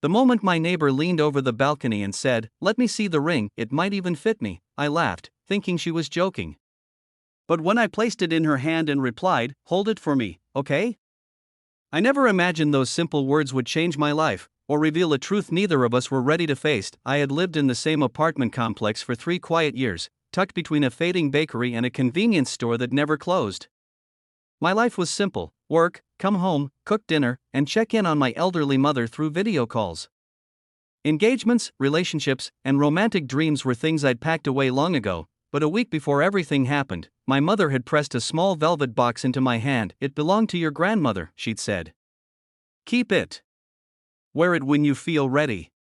The moment my neighbor leaned over the balcony and said, "Let me see the ring, it might even fit me," I laughed, thinking she was joking. But when I placed it in her hand and replied, "Hold it for me, okay?" I never imagined those simple words would change my life, or reveal a truth neither of us were ready to face. I had lived in the same apartment complex for 3 quiet years, tucked between a fading bakery and a convenience store that never closed. My life was simple: work, come home, cook dinner, and check in on my elderly mother through video calls. Engagements, relationships, and romantic dreams were things I'd packed away long ago, but a week before everything happened, my mother had pressed a small velvet box into my hand. "It belonged to your grandmother," she'd said. "Keep it. Wear it when you feel ready."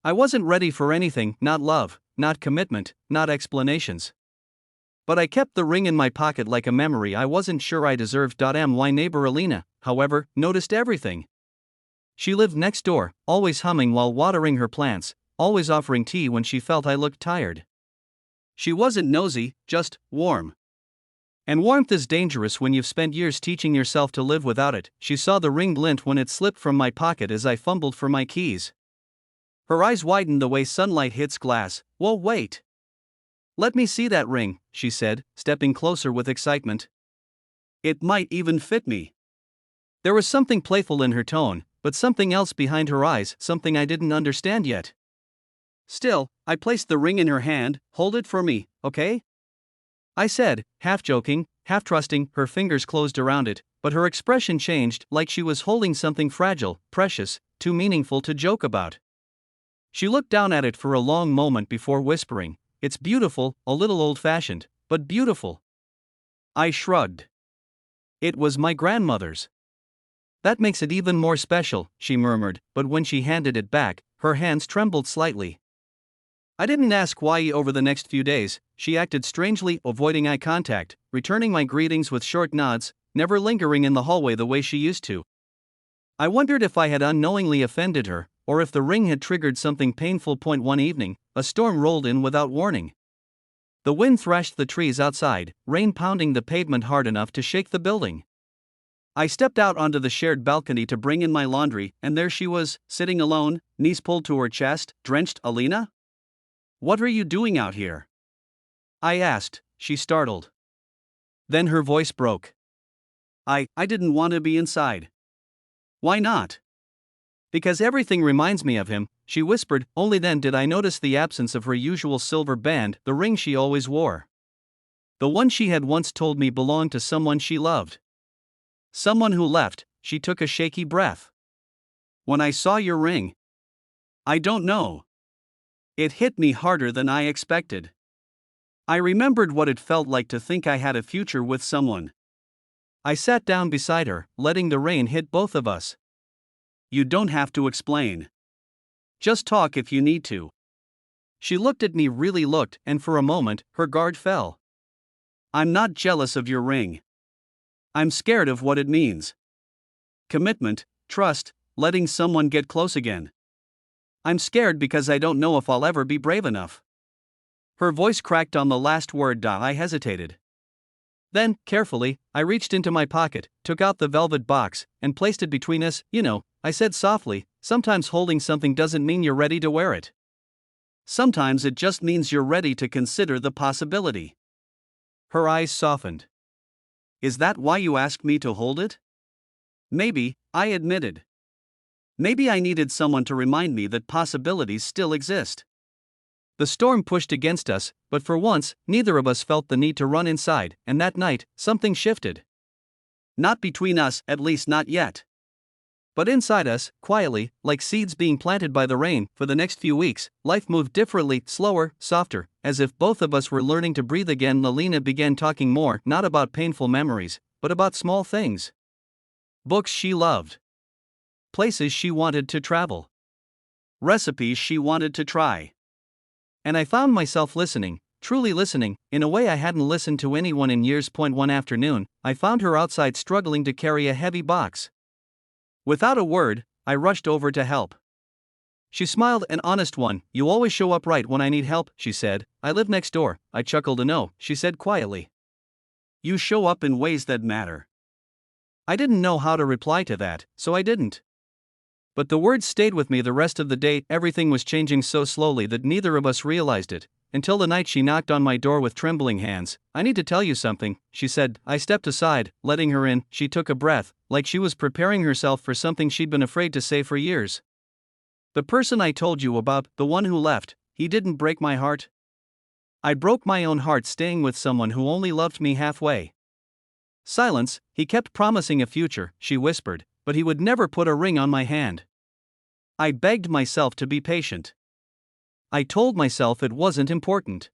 I wasn't ready for anything, not love, not commitment, not explanations. But I kept the ring in my pocket like a memory I wasn't sure I deserved. My neighbor Alina, however, noticed everything. She lived next door, always humming while watering her plants, always offering tea when she felt I looked tired. She wasn't nosy, just warm. And warmth is dangerous when you've spent years teaching yourself to live without it. She saw the ring glint when it slipped from my pocket as I fumbled for my keys. Her eyes widened the way sunlight hits glass. "Whoa, wait. Let me see that ring," she said, stepping closer with excitement. "It might even fit me." There was something playful in her tone, but something else behind her eyes, something I didn't understand yet. Still, I placed the ring in her hand. "Hold it for me, okay?" I said, half joking, half trusting. Her fingers closed around it, but her expression changed, like she was holding something fragile, precious, too meaningful to joke about. She looked down at it for a long moment before whispering, "It's beautiful, a little old-fashioned, but beautiful." I shrugged. "It was my grandmother's." "That makes it even more special," she murmured, but when she handed it back, her hands trembled slightly. I didn't ask why. Over the next few days, she acted strangely, avoiding eye contact, returning my greetings with short nods, never lingering in the hallway the way she used to. I wondered if I had unknowingly offended her, or if the ring had triggered something painful. One evening, a storm rolled in without warning. The wind thrashed the trees outside, rain pounding the pavement hard enough to shake the building. I stepped out onto the shared balcony to bring in my laundry, and there she was, sitting alone, knees pulled to her chest, drenched. "Alina? What are you doing out here?" I asked, she startled. Then her voice broke. I didn't want to be inside." "Why not?" "Because everything reminds me of him," she whispered. Only then did I notice the absence of her usual silver band, the ring she always wore. The one she had once told me belonged to someone she loved. "Someone who left." She took a shaky breath. "When I saw your ring, I don't know. It hit me harder than I expected. I remembered what it felt like to think I had a future with someone." I sat down beside her, letting the rain hit both of us. "You don't have to explain. Just talk if you need to." She looked at me, really looked, and for a moment, her guard fell. "I'm not jealous of your ring. I'm scared of what it means. Commitment, trust, letting someone get close again. I'm scared because I don't know if I'll ever be brave enough." Her voice cracked on the last word. I hesitated. Then, carefully, I reached into my pocket, took out the velvet box, and placed it between us. "You know," I said softly, "sometimes holding something doesn't mean you're ready to wear it. Sometimes it just means you're ready to consider the possibility." Her eyes softened. "Is that why you asked me to hold it?" "Maybe," I admitted. "Maybe I needed someone to remind me that possibilities still exist." The storm pushed against us, but for once, neither of us felt the need to run inside, and that night, something shifted. Not between us, at least not yet. But inside us, quietly, like seeds being planted by the rain. For the next few weeks, life moved differently, slower, softer, as if both of us were learning to breathe again. Alina began talking more, not about painful memories, but about small things. Books she loved. Places she wanted to travel. Recipes she wanted to try. And I found myself listening, truly listening, in a way I hadn't listened to anyone in years. One afternoon, I found her outside struggling to carry a heavy box. Without a word, I rushed over to help. She smiled, an honest one. "You always show up right when I need help," she said. "I live next door." I chuckled. "No," she said quietly. "You show up in ways that matter." I didn't know how to reply to that, so I didn't. But the words stayed with me the rest of the day. Everything was changing so slowly that neither of us realized it, until the night she knocked on my door with trembling hands. "I need to tell you something," she said. I stepped aside, letting her in. She took a breath, like she was preparing herself for something she'd been afraid to say for years. "The person I told you about, the one who left, he didn't break my heart. I broke my own heart staying with someone who only loved me halfway." Silence. "He kept promising a future," she whispered, "but he would never put a ring on my hand." I begged myself to be patient. I told myself it wasn't important.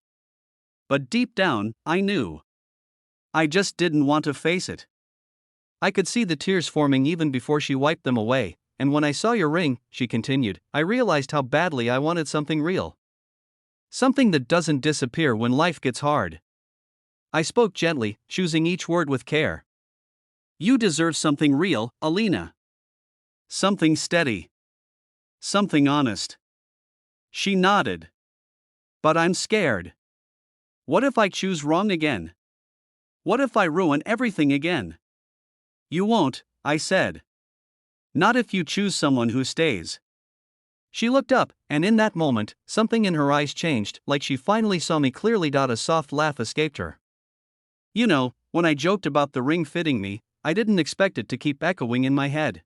But deep down, I knew. I just didn't want to face it. I could see the tears forming even before she wiped them away, and when I saw your ring, she continued, I realized how badly I wanted something real. Something that doesn't disappear when life gets hard. I spoke gently, choosing each word with care. "You deserve something real, Alina. Something steady. Something honest." She nodded. "But I'm scared. What if I choose wrong again? What if I ruin everything again?" "You won't," I said. "Not if you choose someone who stays." She looked up, and in that moment, something in her eyes changed, like she finally saw me clearly. A soft laugh escaped her. "You know, when I joked about the ring fitting me, I didn't expect it to keep echoing in my head."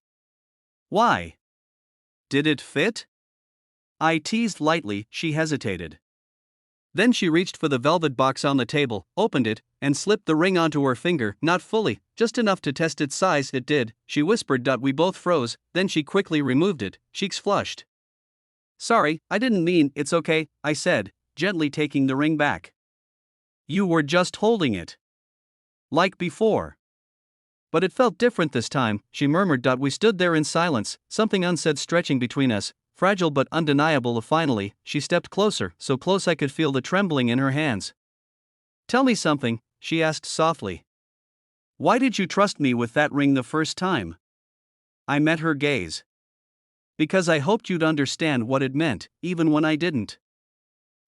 "Why? Did it fit?" I teased lightly. She hesitated. Then she reached for the velvet box on the table, opened it, and slipped the ring onto her finger. Not fully, just enough to test its size. "It did," she whispered. We both froze, then she quickly removed it, cheeks flushed. "Sorry, I didn't mean." "It's okay," I said, gently taking the ring back. "You were just holding it. Like before." "But it felt different this time," she murmured. We stood there in silence, something unsaid stretching between us, fragile but undeniable. Finally, she stepped closer, so close I could feel the trembling in her hands. "Tell me something," she asked softly. "Why did you trust me with that ring the first time?" I met her gaze. "Because I hoped you'd understand what it meant, even when I didn't."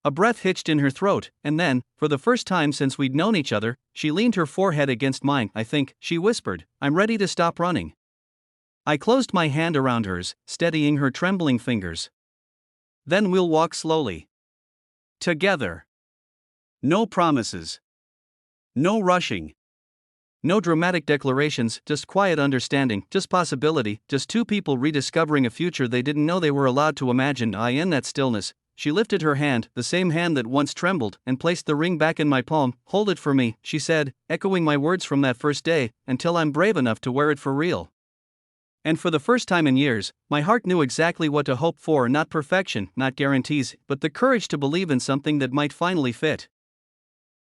A breath hitched in her throat, and then, for the first time since we'd known each other, she leaned her forehead against mine. "I think," she whispered, "I'm ready to stop running." I closed my hand around hers, steadying her trembling fingers. "Then we'll walk slowly. Together. No promises. No rushing. No dramatic declarations, just quiet understanding, just possibility, just two people rediscovering a future they didn't know they were allowed to imagine." In that stillness, she lifted her hand, the same hand that once trembled, and placed the ring back in my palm. "Hold it for me," she said, echoing my words from that first day, "until I'm brave enough to wear it for real." And for the first time in years, my heart knew exactly what to hope for. Not perfection, not guarantees, but the courage to believe in something that might finally fit.